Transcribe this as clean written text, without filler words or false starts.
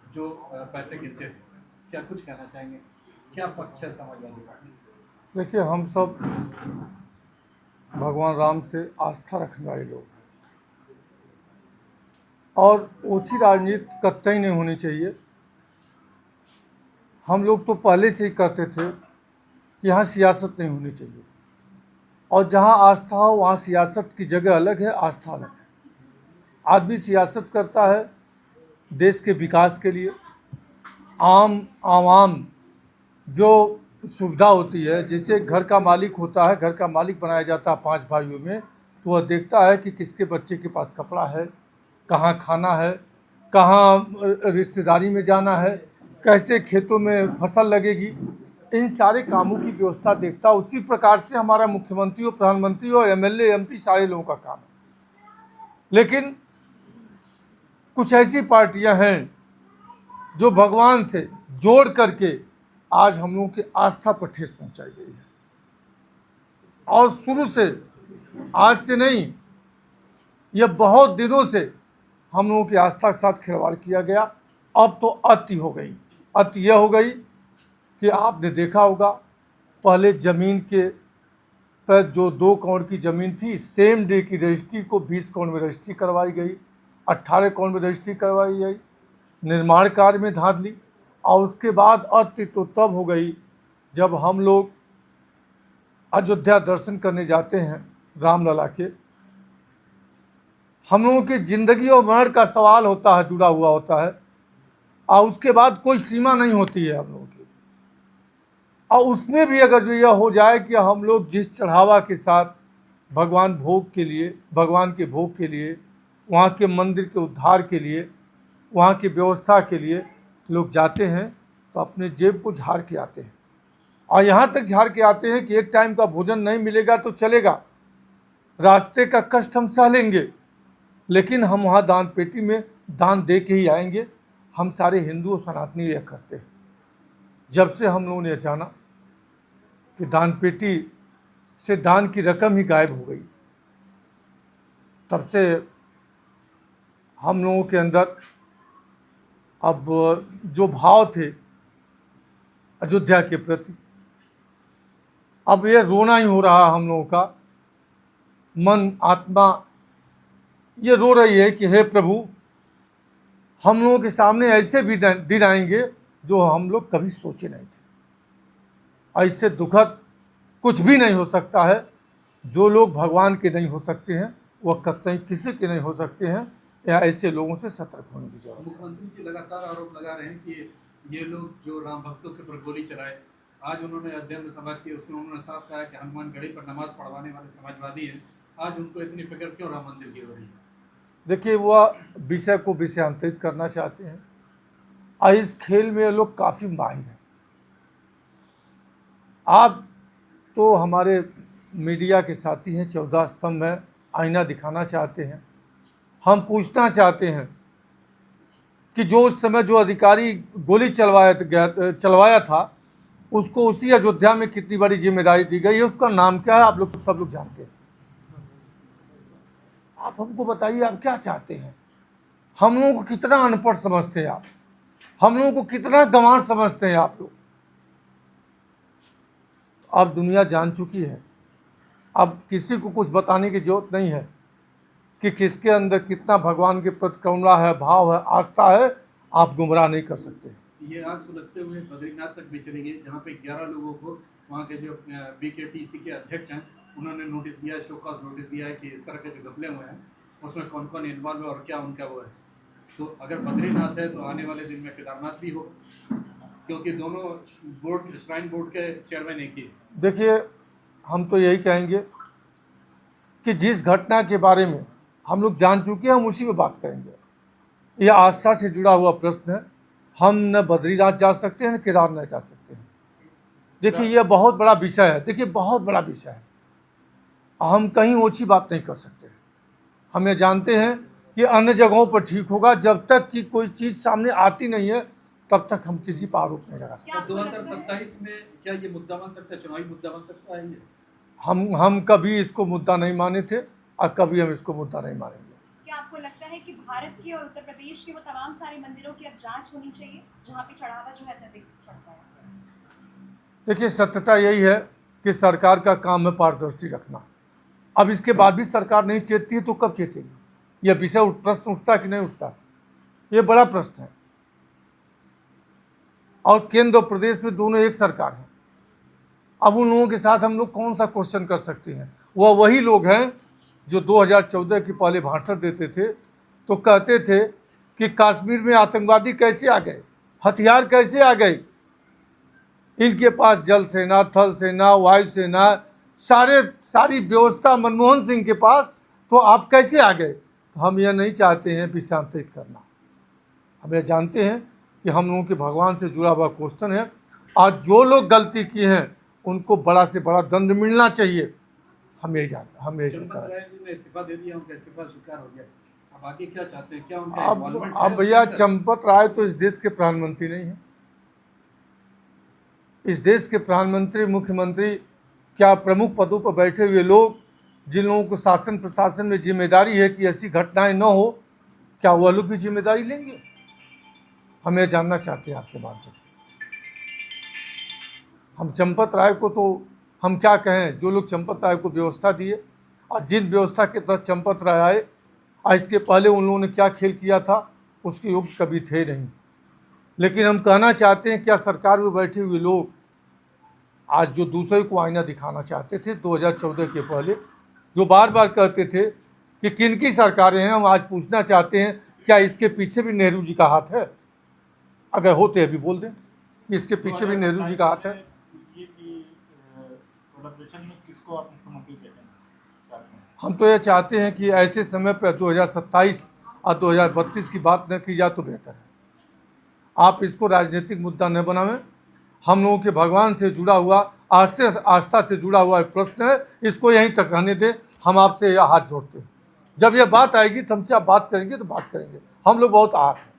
जो पैसे गिनते थे, क्या कुछ कहना चाहेंगे? क्या पक्ष है समाजवादी पार्टी? देखिए, हम सब भगवान राम से आस्था रखने वाले लोग हैं और ओछी राजनीति कतई नहीं होनी चाहिए। हम लोग तो पहले से ही कहते थे कि यहाँ सियासत नहीं होनी चाहिए, और जहाँ आस्था हो वहाँ सियासत की जगह अलग है, आस्था अलग है। आदमी सियासत करता है देश के विकास के लिए, आवाम जो सुविधा होती है, जैसे घर का मालिक होता है, घर का मालिक बनाया जाता है 5 भाइयों में, तो वह देखता है कि किसके बच्चे के पास कपड़ा है, कहाँ खाना है, कहाँ रिश्तेदारी में जाना है, कैसे खेतों में फसल लगेगी, इन सारे कामों की व्यवस्था देखता है। उसी प्रकार से हमारा मुख्यमंत्री और प्रधानमंत्री और एमएलए एमपी सारे लोगों का काम है। लेकिन कुछ ऐसी पार्टियां हैं जो भगवान से जोड़ करके आज हम लोगों की आस्था पर ठेस पहुंचाई गई है, और शुरू से, आज से नहीं, यह बहुत दिनों से हम लोगों की आस्था के साथ खिलवाड़ किया गया। अब तो अति हो गई। अति यह हो गई कि आपने देखा होगा, पहले ज़मीन के पर जो 2 करोड़ की ज़मीन थी, सेम डे की रजिस्ट्री को 20 करोड़ में रजिस्ट्री करवाई गई, 18 करोड़ में रजिस्ट्री करवाई गई, निर्माण कार्य में धांधली। और उसके बाद अति तो तब हो गई जब हम लोग अयोध्या दर्शन करने जाते हैं रामलला के। हम लोगों की ज़िंदगी और मरण का सवाल होता है, जुड़ा हुआ होता है, और उसके बाद कोई सीमा नहीं होती है हम लोगों की। और उसमें भी अगर जो यह हो जाए कि हम लोग जिस चढ़ावा के साथ भगवान के भोग के लिए, वहाँ के मंदिर के उद्धार के लिए, वहाँ की व्यवस्था के लिए लोग जाते हैं, तो अपने जेब को झाड़ के आते हैं। और यहाँ तक झाड़ के आते हैं कि एक टाइम का भोजन नहीं मिलेगा तो चलेगा, रास्ते का कष्ट हम सह लेंगे, लेकिन हम वहाँ दान पेटी में दान दे के ही आएंगे। हम सारे हिंदू और सनातनी यह करते हैं। जब से हम लोगों ने जाना कि दान पेटी से दान की रकम ही गायब हो गई, तब से हम लोगों के अंदर अब जो भाव थे अयोध्या के प्रति, अब ये रोना ही हो रहा। हम लोगों का मन, आत्मा ये रो रही है कि हे प्रभु, हम लोगों के सामने ऐसे भी दिन आएंगे जो हम लोग कभी सोचे नहीं थे। ऐसे दुखद कुछ भी नहीं हो सकता है। जो लोग भगवान के नहीं हो सकते हैं, वह कतई किसी के नहीं हो सकते हैं। या ऐसे लोगों से सतर्क होने की जरूरत है। मुख्यमंत्री जी लगातार आरोप लगा रहे हैं कि ये लोग जो राम भक्तों के ऊपर गोली चलाए, आज उन्होंने अध्ययन में सभा की, उसमें उन्होंने साफ कहा कि हनुमानगढ़ी पर नमाज पढ़वाने वाले समाजवादी हैं। आज उनको इतनी फिक्र क्यों राम मंदिर की हो रही है? देखिए, वह विषय को विषयांतरित करना चाहते हैं, और इस खेल में ये लोग काफ़ी माहिर हैं। आप तो हमारे मीडिया के साथी हैं, 14 स्तंभ में आईना दिखाना चाहते हैं। हम पूछना चाहते हैं कि जो उस समय जो अधिकारी गोली चलवाया था, उसको उसी अयोध्या में कितनी बड़ी जिम्मेदारी दी गई है, उसका नाम क्या है? आप लोग सब लोग जानते हैं। आप हमको बताइए, आप क्या चाहते हैं? हम लोगों को कितना अनपढ़ समझते हैं आप? हम लोगों को कितना गंवार समझते हैं आप लोग? अब दुनिया जान चुकी है, अब किसी को कुछ बताने की जरूरत नहीं है कि किसके अंदर कितना भगवान के प्रति करुणा है, भाव है, आस्था है। आप गुमराह नहीं कर सकते। ये आग सुलगते हुए बद्रीनाथ तक भी चली गई, जहाँ पे 11 लोगों को वहाँ के जो बीकेटीसी के अध्यक्ष हैं, उन्होंने नोटिस दिया है, शोकॉज नोटिस दिया है कि इस तरह के जो घपले हुए हैं उसमें कौन कौन इन्वॉल्व है और क्या उनका वो है। तो अगर बद्रीनाथ है तो आने वाले दिन में केदारनाथ भी हो, क्योंकि दोनों बोर्ड, श्राइन बोर्ड के चेयरमैन एक ही है। देखिए, हम तो यही कहेंगे कि जिस घटना के बारे में हम लोग जान चुके हैं, हम उसी में बात करेंगे। यह आस्था से जुड़ा हुआ प्रश्न है। हम न बद्रीनाथ जा सकते हैं, न केदारनाथ जा सकते हैं। देखिए, यह बहुत बड़ा विषय है। देखिए, बहुत बड़ा विषय है। हम कहीं ओछी बात नहीं कर सकते। हम ये जानते हैं कि अन्य जगहों पर ठीक होगा। जब तक कि कोई चीज़ सामने आती नहीं है, तब तक हम किसी पर आरोप नहीं लगा सकते। 2027 में क्या ये मुद्दा बन सकता है, चुनावी मुद्दा बन सकता है ये? हम कभी इसको मुद्दा नहीं माने थे, और कभी हम इसको मुद्दा नहीं मानेंगे। आपको लगता है कि भारत के और उत्तर प्रदेश के वो तमाम सारे मंदिरों की अब जांच होनी चाहिए जहाँ पे चढ़ावा जो है अत्यधिक चढ़ता है? देखिए, सत्यता यही है कि सरकार का काम है पारदर्शी रखना। अब इसके बाद भी सरकार नहीं चेतती है तो कब चेतेगी? यह विषय प्रश्न उठता कि नहीं उठता? ये बड़ा प्रश्न है। और केंद्र और प्रदेश में दोनों एक सरकार है। अब उन लोगों के साथ हम लोग कौन सा क्वेश्चन कर सकते हैं? वह वही लोग हैं जो 2014 के पहले भाषण देते थे तो कहते थे कि कश्मीर में आतंकवादी कैसे आ गए, हथियार कैसे आ गए, इनके पास जल सेना, थल सेना, वायु सेना, सारी व्यवस्था मनमोहन सिंह के पास, तो आप कैसे आ गए? तो हम यह नहीं चाहते हैं विषांतरित करना। हम यह जानते हैं कि हम लोगों के भगवान से जुड़ा हुआ क्वेश्चन है। आज जो लोग गलती किए हैं उनको बड़ा से बड़ा दंड मिलना चाहिए। हम यही जानते, हम यही चंपत चाहते राय जी ने इस्तीफा दे दिया, उनका इस्तीफा स्वीकार हो गया। अब आगे क्या चाहते हैं? क्या उनका हैं। इन्वॉल्वमेंट अब भैया, चंपत राय तो इस देश के प्रधानमंत्री नहीं हैं। इस देश के प्रधानमंत्री, मुख्यमंत्री, क्या प्रमुख पदों पर बैठे हुए लोग, जिन लोगों को शासन प्रशासन में जिम्मेदारी है कि ऐसी घटनाएं न हो, क्या वह लोग भी जिम्मेदारी लेंगे? हम यह जानना चाहते हैं आपके माध्यम से। हम चंपत राय को तो हम क्या कहें, जो लोग चंपत राय को व्यवस्था दिए और जिन व्यवस्था के तहत चंपत राय आए, आज इसके पहले उन लोगों ने क्या खेल किया था उसके योग्य कभी थे नहीं। लेकिन हम कहना चाहते हैं, क्या सरकार में बैठे हुए लोग आज जो दूसरे को आईना दिखाना चाहते थे 2014 के पहले, जो बार बार कहते थे कि किनकी सरकारें हैं, हम आज पूछना चाहते हैं क्या इसके पीछे भी नेहरू जी का हाथ है? अगर होते अभी बोल दें कि इसके पीछे भी नेहरू जी का हाथ है। ये कि कोलैबोरेशन में किसको आप मुख्यमंत्री देखेंगे? हम तो यह चाहते हैं कि ऐसे समय पर 2027 और 2032 की बात न की जाए तो बेहतर है। आप इसको राजनीतिक मुद्दा न बनावें। हम लोगों के भगवान से जुड़ा हुआ, आस्था से जुड़ा हुआ एक प्रश्न है, इसको यहीं तक रहने दें। हम आपसे यह हाथ जोड़ते हैं। जब यह बात आएगी तो हमसे आप बात करेंगे तो बात करेंगे। हम लोग बहुत आहत हैं।